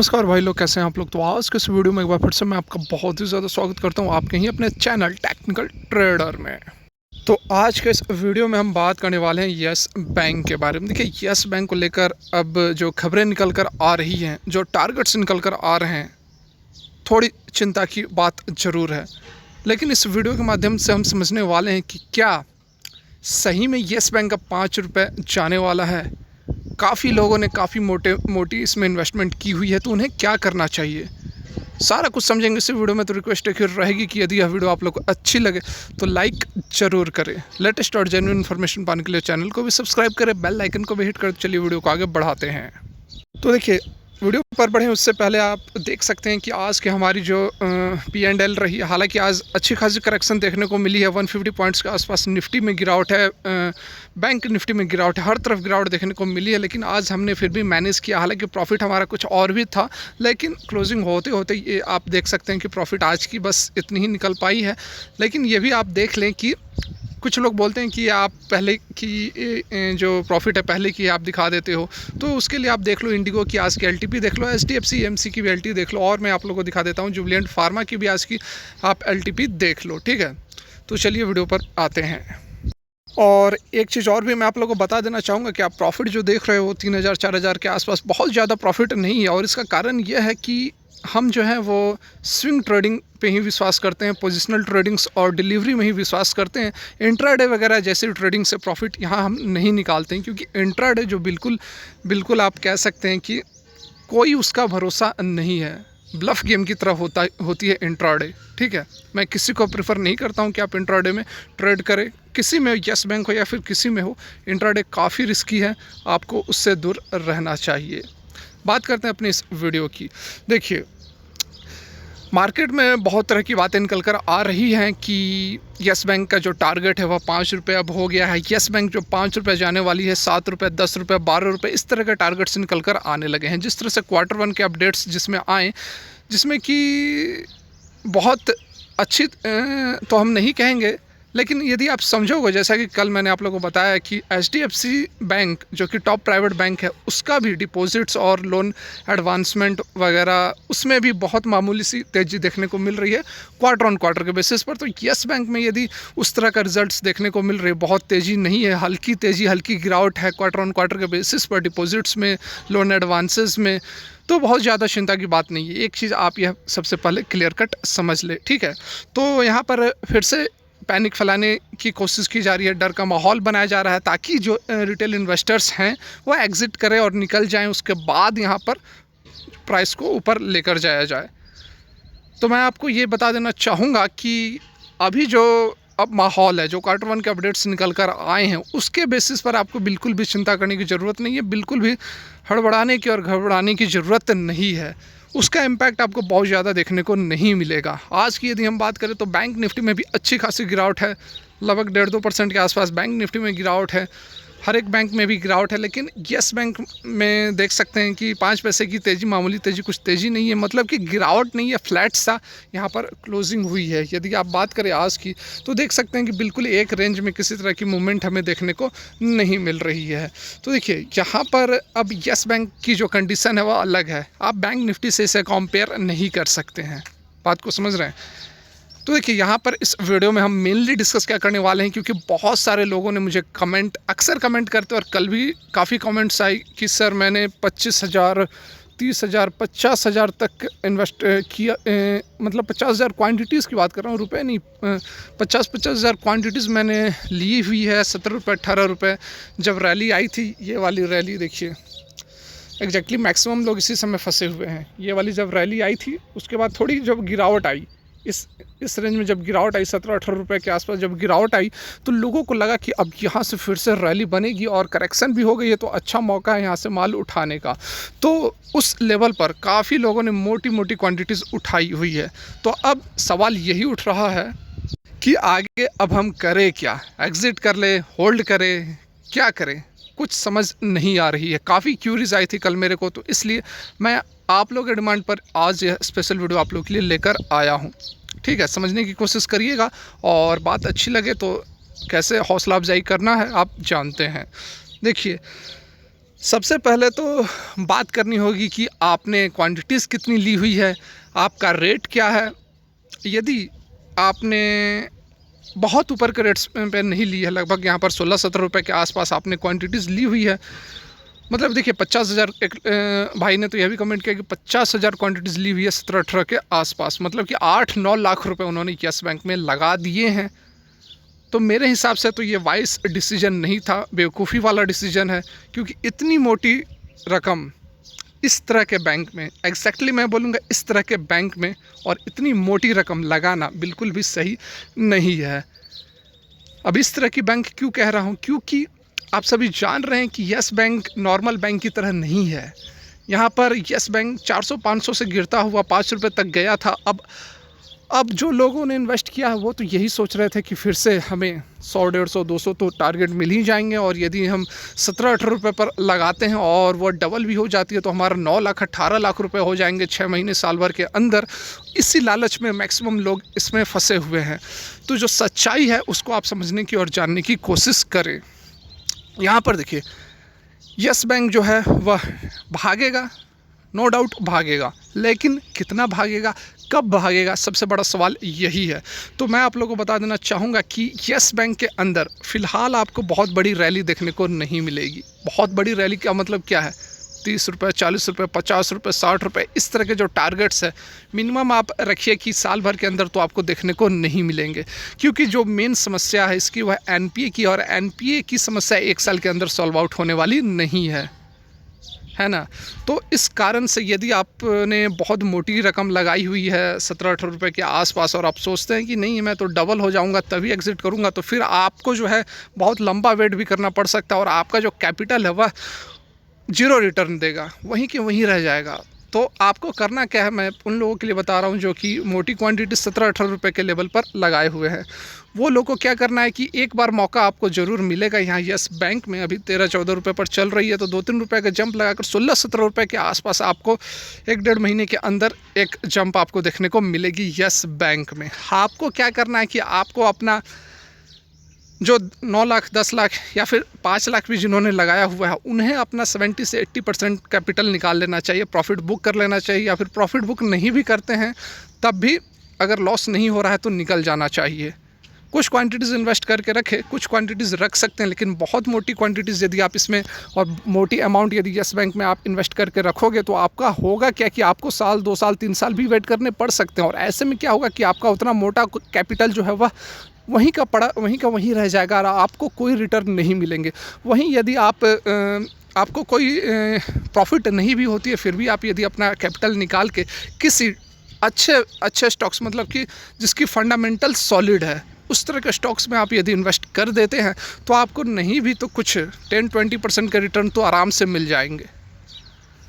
नमस्कार भाई लोग, कैसे हैं आप लोग। तो आज के इस वीडियो में एक बार फिर से मैं आपका बहुत ही ज़्यादा स्वागत करता हूं आपके ही अपने चैनल टेक्निकल ट्रेडर में। तो आज के इस वीडियो में हम बात करने वाले हैं यस बैंक के बारे में। देखिए, यस बैंक को लेकर अब जो खबरें निकल कर आ रही हैं, जो टारगेट्स निकल कर आ रहे हैं, थोड़ी चिंता की बात ज़रूर है। लेकिन इस वीडियो के माध्यम से हम समझने वाले हैं कि क्या सही में यस बैंक का 5 रुपये जाने वाला है। काफ़ी लोगों ने काफ़ी मोटी इसमें इन्वेस्टमेंट की हुई है, तो उन्हें क्या करना चाहिए, सारा कुछ समझेंगे इस वीडियो में। तो रिक्वेस्ट एक रहेगी कि यदि यह वीडियो आप लोग को अच्छी लगे तो लाइक ज़रूर करें। लेटेस्ट और जेन्युइन इन्फॉर्मेशन पाने के लिए चैनल को भी सब्सक्राइब करें, बेल आइकन को भी हिट कर चलिए वीडियो को आगे बढ़ाते हैं। तो देखिए, वीडियो पर बढ़ें उससे पहले आप देख सकते हैं कि आज की हमारी जो P&L रही है, हालांकि आज अच्छी खासी करेक्शन देखने को मिली है। 150 पॉइंट्स के आसपास निफ्टी में गिरावट है, बैंक निफ्टी में गिरावट है, हर तरफ गिरावट देखने को मिली है। लेकिन आज हमने फिर भी मैनेज किया, हालांकि प्रॉफिट हमारा कुछ और भी था, लेकिन क्लोजिंग होते होते ये आप देख सकते हैं कि प्रॉफिट आज की बस इतनी ही निकल पाई है। लेकिन ये भी आप देख लें कि कुछ लोग बोलते हैं कि आप पहले की जो प्रॉफिट है पहले की आप दिखा देते हो, तो उसके लिए आप देख लो इंडिगो की आज की एलटीपी देख लो, HDFC EMC की भी एलटीपी देख लो, और मैं आप लोगों को दिखा देता हूँ जुबिलेंट फार्मा की भी आज की आप एलटीपी देख लो। ठीक है, तो चलिए वीडियो पर आते हैं। और एक चीज़ और भी मैं आप लोगों को बता देना चाहूँगा कि आप प्रॉफिट जो देख रहे हो 3000-4000 के आसपास, बहुत ज़्यादा प्रॉफिट नहीं है। और इसका कारण यह है कि हम जो है वो स्विंग ट्रेडिंग पे ही विश्वास करते हैं, पोजिशनल ट्रेडिंग्स और डिलीवरी में ही विश्वास करते हैं। इंट्राडे वगैरह जैसे ट्रेडिंग से प्रॉफिट यहाँ हम नहीं निकालते हैं, क्योंकि इंट्राडे जो बिल्कुल आप कह सकते हैं कि कोई उसका भरोसा नहीं है, ब्लफ गेम की तरह होती है इंट्राडे। ठीक है, मैं किसी को प्रेफर नहीं करता हूँ कि आप इंट्राडे में ट्रेड करें, किसी में यस बैंक हो या फिर किसी में हो। इंट्राडे काफ़ी रिस्की है, आपको उससे दूर रहना चाहिए। बात करते हैं अपनी इस वीडियो की। देखिए, मार्केट में बहुत तरह की बातें निकल कर आ रही हैं कि यस बैंक का जो टारगेट है वह 5 रुपये अब हो गया है। यस बैंक जो 5 रुपये जाने वाली है, 7 रुपये, 10 रुपये, 12 रुपये, इस तरह के टारगेट्स निकल कर आने लगे हैं। जिस तरह से Q1 के अपडेट्स जिसमें आए, जिसमें कि बहुत अच्छी तो हम नहीं कहेंगे, लेकिन यदि आप समझोगे, जैसा कि कल मैंने आप लोगों को बताया कि HDFC बैंक जो कि टॉप प्राइवेट बैंक है, उसका भी डिपॉजिट्स और लोन एडवांसमेंट वगैरह उसमें भी बहुत मामूली सी तेज़ी देखने को मिल रही है क्वार्टर के बेसिस पर। तो यस बैंक में यदि उस तरह का रिजल्ट्स देखने को मिल रहे, बहुत तेज़ी नहीं है, हल्की तेज़ी, हल्की गिरावट है क्वार्टर के बेसिस पर डिपॉजिट्स में, लोन एडवांसेस में, तो बहुत ज़्यादा चिंता की बात नहीं है। एक चीज़ आप यह सबसे पहले क्लियर कट समझ ले। ठीक है, तो यहाँ पर फिर से पैनिक फैलाने की कोशिश की जा रही है, डर का माहौल बनाया जा रहा है, ताकि जो रिटेल इन्वेस्टर्स हैं वो एग्जिट करें और निकल जाएं, उसके बाद यहाँ पर प्राइस को ऊपर लेकर जाया जाए। तो मैं आपको ये बता देना चाहूँगा कि अभी जो अब माहौल है, जो Q1 के अपडेट्स निकल कर आए हैं, उसके बेसिस पर आपको बिल्कुल भी चिंता करने की ज़रूरत नहीं है, बिल्कुल भी हड़बड़ाने की और घबराने की ज़रूरत नहीं है। उसका इम्पैक्ट आपको बहुत ज़्यादा देखने को नहीं मिलेगा। आज की यदि हम बात करें तो बैंक निफ्टी में भी अच्छी खासी गिरावट है, लगभग 1.5-2% के आसपास बैंक निफ्टी में गिरावट है, हर एक बैंक में भी गिरावट है। लेकिन यस बैंक में देख सकते हैं कि 5 पैसे की तेज़ी, मामूली तेज़ी, कुछ तेज़ी नहीं है, मतलब कि गिरावट नहीं है, फ्लैट सा यहाँ पर क्लोजिंग हुई है। यदि आप बात करें आज की, तो देख सकते हैं कि बिल्कुल एक रेंज में किसी तरह की मूवमेंट हमें देखने को नहीं मिल रही है। तो देखिए, यहाँ पर अब यस बैंक की जो कंडीशन है वह अलग है, आप बैंक निफ्टी से इसे कंपेयर नहीं कर सकते हैं। बात को समझ रहे हैं? तो देखिए, यहाँ पर इस वीडियो में हम मेनली डिस्कस क्या करने वाले हैं, क्योंकि बहुत सारे लोगों ने मुझे अक्सर कमेंट करते, और कल भी काफ़ी कमेंट्स आई कि सर मैंने 25,000, 30,000, 50,000 तक इन्वेस्ट किया, मतलब 50,000 क्वान्टिटीज़ की बात कर रहा हूँ, रुपए नहीं, 50,000 क्वान्टिटीज़ मैंने ली हुई है, 17 रुपये, 18 रुपये। जब रैली आई थी, ये वाली रैली देखिए, एग्जैक्टली मैक्सिमम लोग इसी समय फंसे हुए हैं। ये वाली जब रैली आई थी, उसके बाद थोड़ी जब गिरावट आई, इस रेंज में जब गिरावट आई, 17-18 रुपये के आसपास जब गिरावट आई, तो लोगों को लगा कि अब यहाँ से फिर से रैली बनेगी और करेक्शन भी हो गई है, तो अच्छा मौका है यहाँ से माल उठाने का। तो उस लेवल पर काफ़ी लोगों ने मोटी मोटी क्वांटिटीज़ उठाई हुई है। तो अब सवाल यही उठ रहा है कि आगे अब हम करें क्या, एग्ज़िट कर ले, होल्ड करें, क्या करें, कुछ समझ नहीं आ रही है। काफ़ी क्यूरीज आई थी कल मेरे को, तो इसलिए मैं आप लोगों के डिमांड पर आज यह स्पेशल वीडियो आप लोगों के लिए लेकर आया हूँ। ठीक है, समझने की कोशिश करिएगा, और बात अच्छी लगे तो कैसे हौसला अफजाई करना है आप जानते हैं। देखिए, सबसे पहले तो बात करनी होगी कि आपने क्वांटिटीज़ कितनी ली हुई है, आपका रेट क्या है। यदि आपने बहुत ऊपर के रेट्स पे नहीं ली है, लगभग यहाँ पर 16-17 रुपये के आसपास आपने क्वांटिटीज़ ली हुई है, मतलब देखिए 50,000, एक भाई ने तो यह भी कमेंट किया कि 50,000 क्वांटिटीज़ ली हुई है 17-18 के आसपास, मतलब कि 8-9 लाख रुपए उन्होंने यस बैंक में लगा दिए हैं। तो मेरे हिसाब से तो ये वाइस डिसीजन नहीं था, बेवकूफ़ी वाला डिसीजन है, क्योंकि इतनी मोटी रकम इस तरह के बैंक में, एग्जैक्टली मैं बोलूँगा इस तरह के बैंक में, और इतनी मोटी रकम लगाना बिल्कुल भी सही नहीं है। अब इस तरह की बैंक क्यों कह रहा हूँ, क्योंकि आप सभी जान रहे हैं कि यस बैंक नॉर्मल बैंक की तरह नहीं है। यहाँ पर यस बैंक 400-500 से गिरता हुआ 5 रुपये तक गया था। अब जो लोगों ने इन्वेस्ट किया है वो तो यही सोच रहे थे कि फिर से हमें 100, 150, 200 तो टारगेट मिल ही जाएंगे, और यदि हम 17-18 रुपये पर लगाते हैं और वो डबल भी हो जाती है तो हमारा 9 लाख 18 लाख रुपए हो जाएंगे 6 महीने साल भर के अंदर। इसी लालच में मैक्सिमम लोग इसमें फंसे हुए हैं। तो जो सच्चाई है उसको आप समझने की और जानने की कोशिश करें। यहाँ पर देखिए, यस बैंक जो है वह भागेगा, नो डाउट भागेगा, लेकिन कितना भागेगा, कब भागेगा, सबसे बड़ा सवाल यही है। तो मैं आप लोगों को बता देना चाहूँगा कि यस बैंक के अंदर फ़िलहाल आपको बहुत बड़ी रैली देखने को नहीं मिलेगी। बहुत बड़ी रैली का मतलब क्या है, 30 रुपये, 40 रुपये, 50 रुपये, 60 रुपये, इस तरह के जो टारगेट्स है मिनिमम आप रखिए कि साल भर के अंदर तो आपको देखने को नहीं मिलेंगे। क्योंकि जो मेन समस्या है इसकी वह एनपीए की, और एनपीए की समस्या 1 साल के अंदर सॉल्व आउट होने वाली नहीं है ना। तो इस कारण से यदि आपने बहुत मोटी रकम लगाई हुई है 17-18 रुपये के आसपास, और आप सोचते हैं कि नहीं मैं तो डबल हो जाऊंगा तभी एग्ज़िट करूंगा, तो फिर आपको जो है बहुत लंबा वेट भी करना पड़ सकता है, और आपका जो कैपिटल है वह 0 रिटर्न देगा, वहीं के वहीं रह जाएगा। तो आपको करना क्या है, मैं उन लोगों के लिए बता रहा हूँ जो कि मोटी क्वांटिटी 17-18 रुपये के लेवल पर लगाए हुए हैं। वो लोगों को क्या करना है कि एक बार मौका आपको ज़रूर मिलेगा। यहाँ यस बैंक में अभी 13-14 रुपये पर चल रही है, तो 2-3 रुपये का जंप लगाकर 16-17 रुपये के आसपास आपको 1-1.5 महीने के अंदर एक जंप आपको देखने को मिलेगी यस बैंक में। आपको क्या करना है कि आपको अपना जो 9 लाख, 10 लाख या फिर 5 लाख भी जिन्होंने लगाया हुआ है, उन्हें अपना 70 से 80% कैपिटल निकाल लेना चाहिए, प्रॉफिट बुक कर लेना चाहिए, या फिर प्रॉफिट बुक नहीं भी करते हैं तब भी अगर लॉस नहीं हो रहा है तो निकल जाना चाहिए। कुछ क्वांटिटीज़ इन्वेस्ट करके रखें, कुछ क्वांटिटीज़ रख सकते हैं, लेकिन बहुत मोटी क्वांटिटीज़ यदि आप इसमें और मोटी अमाउंट यदि यस बैंक में आप इन्वेस्ट करके रखोगे तो आपका होगा क्या कि आपको साल, 2 साल, 3 साल भी वेट करने पड़ सकते हैं। और ऐसे में क्या होगा कि आपका उतना मोटा कैपिटल जो है वह वहीं का पड़ा वहीं का वहीं रह जाएगा, और आपको कोई रिटर्न नहीं मिलेंगे। वहीं यदि आपको कोई प्रॉफिट नहीं भी होती है, फिर भी आप यदि अपना कैपिटल निकाल के किसी अच्छे स्टॉक्स, मतलब कि जिसकी फंडामेंटल सॉलिड है, उस तरह के स्टॉक्स में आप यदि इन्वेस्ट कर देते हैं तो आपको नहीं भी तो कुछ 10-20% के रिटर्न तो आराम से मिल जाएंगे।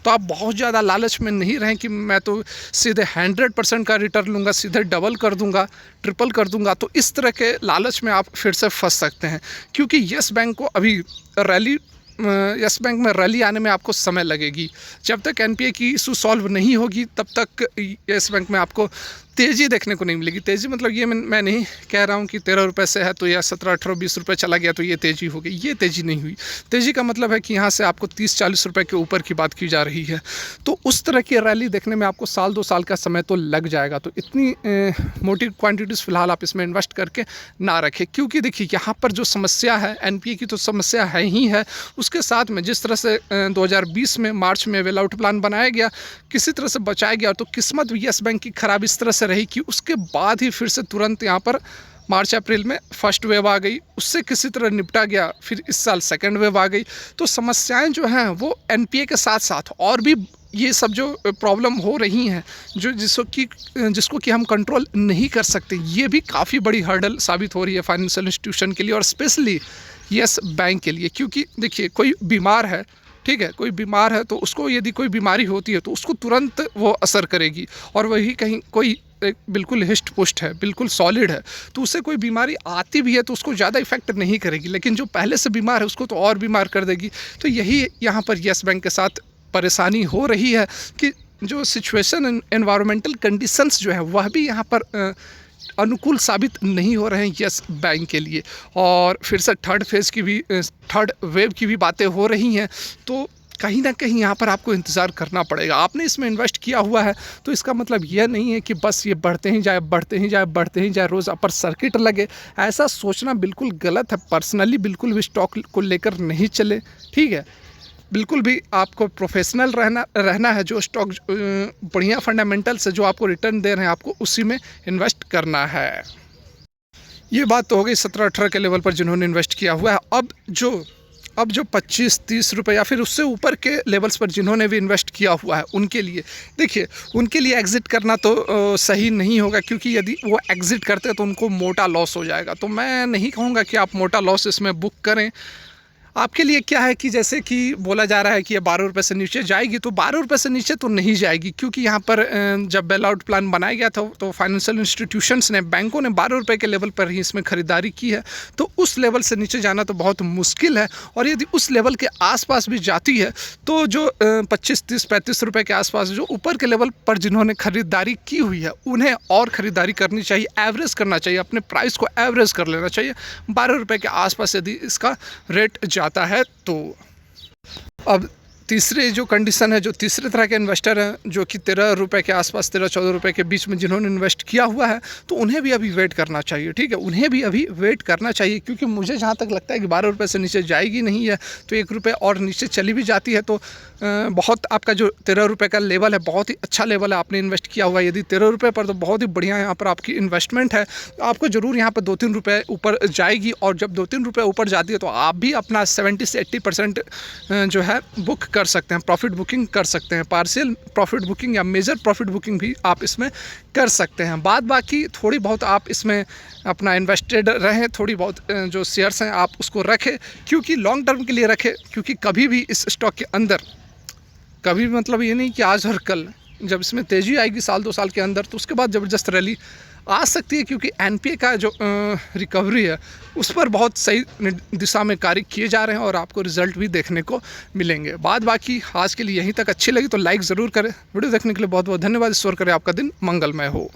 तो आप बहुत ज़्यादा लालच में नहीं रहें कि मैं तो सीधे 100% का रिटर्न लूँगा, सीधे डबल कर दूँगा, ट्रिपल कर दूँगा। तो इस तरह के लालच में आप फिर से फंस सकते हैं, क्योंकि यस बैंक को अभी यस बैंक में रैली आने में आपको समय लगेगी। जब तक एनपीए की इशू सॉल्व नहीं होगी तब तक यस बैंक में आपको तेज़ी देखने को नहीं मिलेगी। तेज़ी मतलब ये मैं नहीं कह रहा हूँ कि 13 रुपये से है तो या 17, 18, 20 रुपये चला गया तो ये तेज़ी हो गई, ये तेज़ी नहीं हुई। तेज़ी का मतलब है कि यहाँ से आपको 30-40 रुपये के ऊपर की बात की जा रही है। तो उस तरह की रैली देखने में आपको साल 2 साल का समय तो लग जाएगा। तो इतनी मोटी क्वान्टिटीज़ फ़िलहाल आप इसमें इन्वेस्ट करके ना रखें, क्योंकि देखिए यहाँ पर जो समस्या है एनपीए की तो समस्या है ही है, उसके साथ में जिस तरह से 2020 में मार्च में वेल आउट प्लान बनाया गया, किसी तरह से बचाया गया, तो किस्मत यस बैंक की ख़राब इस तरह से रही कि उसके बाद ही फिर से तुरंत यहाँ पर मार्च अप्रैल में फर्स्ट वेव आ गई, उससे किसी तरह निपटा गया, फिर इस साल सेकंड वेव आ गई। तो समस्याएं जो हैं वो एनपीए के साथ साथ और भी ये सब जो प्रॉब्लम हो रही हैं, जो जिसको कि हम कंट्रोल नहीं कर सकते, ये भी काफ़ी बड़ी हर्डल साबित हो रही है फाइनेंशियल इंस्टीट्यूशन के लिए और स्पेशली यस बैंक के लिए। क्योंकि देखिए कोई बीमार है, ठीक है, कोई बीमार है तो उसको यदि कोई बीमारी होती है तो उसको तुरंत वो असर करेगी, और वही कहीं कोई बिल्कुल हिस्ट पुष्ट है, बिल्कुल सॉलिड है, तो उससे कोई बीमारी आती भी है तो उसको ज़्यादा इफेक्ट नहीं करेगी, लेकिन जो पहले से बीमार है उसको तो और बीमार कर देगी। तो यही यहाँ पर यस बैंक के साथ परेशानी हो रही है कि जो सिचुएशन, एनवायरमेंटल कंडीशंस जो है वह भी यहाँ पर अनुकूल साबित नहीं हो रहे हैं यस बैंक के लिए। और फिर से थर्ड वेव की भी बातें हो रही हैं। तो कहीं ना कहीं यहाँ पर आपको इंतज़ार करना पड़ेगा। आपने इसमें इन्वेस्ट किया हुआ है तो इसका मतलब यह नहीं है कि बस ये बढ़ते ही जाए बढ़ते ही जाए बढ़ते ही जाए, रोज़ अपर सर्किट लगे। ऐसा सोचना बिल्कुल गलत है। पर्सनली बिल्कुल भी स्टॉक को लेकर नहीं चले, ठीक है। बिल्कुल भी आपको प्रोफेशनल रहना है। जो स्टॉक बढ़िया फंडामेंटल्स है, जो आपको रिटर्न दे रहे हैं, आपको उसी में इन्वेस्ट करना है। ये बात तो हो गई 17-18 के लेवल पर जिन्होंने इन्वेस्ट किया हुआ है। अब जो 25-30 रुपये या फिर उससे ऊपर के लेवल्स पर जिन्होंने भी इन्वेस्ट किया हुआ है, उनके लिए देखिए, उनके लिए एग्ज़िट करना तो सही नहीं होगा, क्योंकि यदि वो एग्ज़िट करते हैं तो उनको मोटा लॉस हो जाएगा। तो मैं नहीं कहूँगा कि आप मोटा लॉस इसमें बुक करें। आपके लिए क्या है कि जैसे कि बोला जा रहा है कि ये 12 रुपये से नीचे जाएगी, तो 12 रुपये से नीचे तो नहीं जाएगी, क्योंकि यहाँ पर जब बेल आउट प्लान बनाया गया था तो फाइनेंशियल इंस्टीट्यूशंस ने, बैंकों ने 12 रुपये के लेवल पर ही इसमें ख़रीदारी की है। तो उस लेवल से नीचे जाना तो बहुत मुश्किल है, और यदि उस लेवल के आसपास भी जाती है तो जो 25, 30, 35 रुपये के आसपास जो ऊपर के लेवल पर जिन्होंने ख़रीदारी की हुई है, उन्हें और ख़रीदारी करनी चाहिए, एवरेज करना चाहिए, अपने प्राइस को एवरेज कर लेना चाहिए। 12 रुपये के आसपास यदि इसका रेट जाता है तो। अब तीसरी जो कंडीशन है, जो तीसरे तरह के इन्वेस्टर हैं, जो कि 13 रुपये के आसपास, 13-14 रुपये के बीच में जिन्होंने इन्वेस्ट किया हुआ है, तो उन्हें भी अभी वेट करना चाहिए, ठीक है। उन्हें भी अभी वेट करना चाहिए, क्योंकि मुझे जहाँ तक लगता है कि 12 रुपये से नीचे जाएगी नहीं है, तो 1 रुपये और नीचे चली भी जाती है तो बहुत आपका जो 13 रुपये का लेवल है, बहुत ही अच्छा लेवल है, आपने इन्वेस्ट किया हुआ है यदि 13 रुपये पर, तो बहुत ही बढ़िया यहाँ पर आपकी इन्वेस्टमेंट है। आपको ज़रूर यहाँ पर 2-3 रुपये ऊपर जाएगी, और जब 2-3 रुपये ऊपर जाती है तो आप भी अपना 70 से 80% जो है बुक कर सकते हैं, प्रॉफिट बुकिंग कर सकते हैं। पार्शियल प्रॉफिट बुकिंग या मेजर प्रॉफिट बुकिंग भी आप इसमें कर सकते हैं। बाद बाकी थोड़ी बहुत आप इसमें अपना इन्वेस्टेड रहें, थोड़ी बहुत जो शेयर्स हैं आप उसको रखें, क्योंकि लॉन्ग टर्म के लिए रखें। क्योंकि कभी भी इस स्टॉक के अंदर, कभी भी मतलब ये नहीं कि आज और कल, जब इसमें तेज़ी आएगी 1-2 साल के अंदर, तो उसके बाद ज़बरदस्त रैली आ सकती है, क्योंकि एनपीए का जो रिकवरी है उस पर बहुत सही दिशा में कार्य किए जा रहे हैं, और आपको रिजल्ट भी देखने को मिलेंगे। बाद बाकी आज के लिए यहीं तक। अच्छी लगी तो लाइक ज़रूर करें। वीडियो देखने के लिए बहुत बहुत धन्यवाद। ईश्वर करे आपका दिन मंगलमय हो।